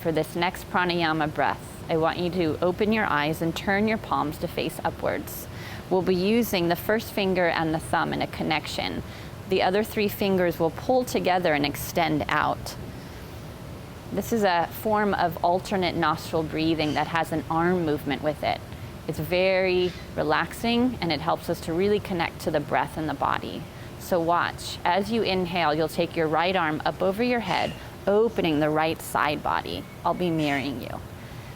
for this next pranayama breath, I want you to open your eyes and turn your palms to face upwards. We'll be using the first finger and the thumb in a connection. The other 3 fingers will pull together and extend out. This is a form of alternate nostril breathing that has an arm movement with it. It's very relaxing, and it helps us to really connect to the breath in the body. So watch. As you inhale, you'll take your right arm up over your head, opening the right side body. I'll be mirroring you.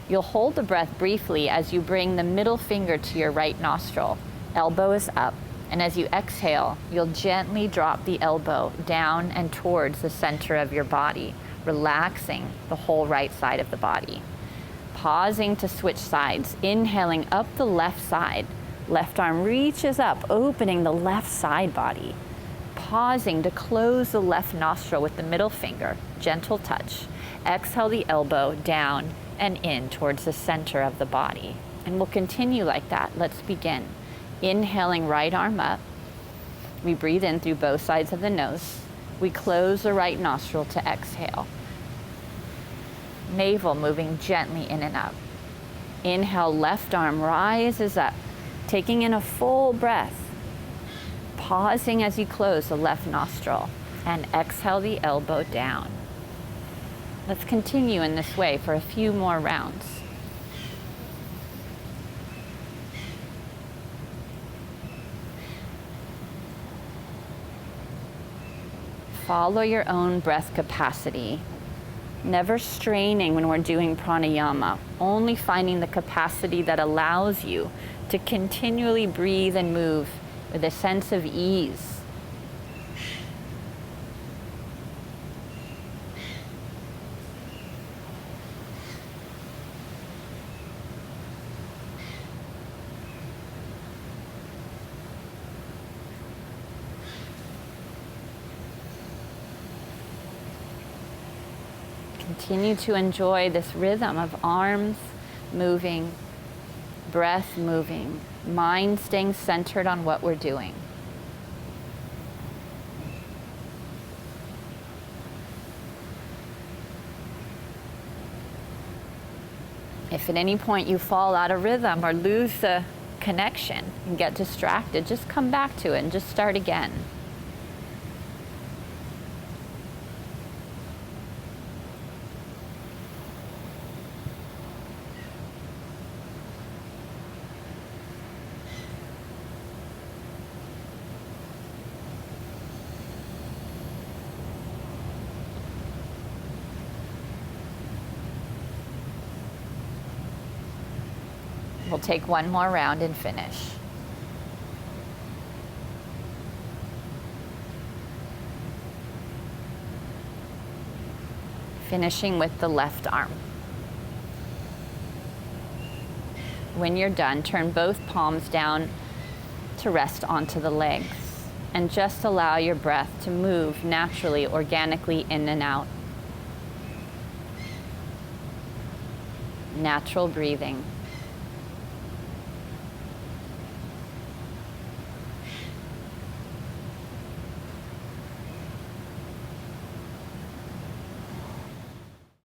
You'll hold the breath briefly as you bring the middle finger to your right nostril. Elbow is up. And as you exhale, you'll gently drop the elbow down and towards the center of your body, relaxing the whole right side of the body. Pausing to switch sides, inhaling up the left side. Left arm reaches up, opening the left side body. Pausing to close the left nostril with the middle finger, gentle touch. Exhale the elbow down and in towards the center of the body. And we'll continue like that. Let's begin. Inhaling right arm up. We breathe in through both sides of the nose. We close the right nostril to exhale. Navel moving gently in and up. Inhale, left arm rises up, taking in a full breath. Pausing as you close the left nostril, and exhale the elbow down. Let's continue in this way for a few more rounds. Follow your own breath capacity. Never straining when we're doing pranayama, only finding the capacity that allows you to continually breathe and move with a sense of ease. Continue to enjoy this rhythm of arms moving, breath moving, mind staying centered on what we're doing. If at any point you fall out of rhythm or lose the connection and get distracted, just come back to it and just start again. We'll take one more round and finish. Finishing with the left arm. When you're done, turn both palms down to rest onto the legs, and just allow your breath to move naturally, organically in and out. Natural breathing.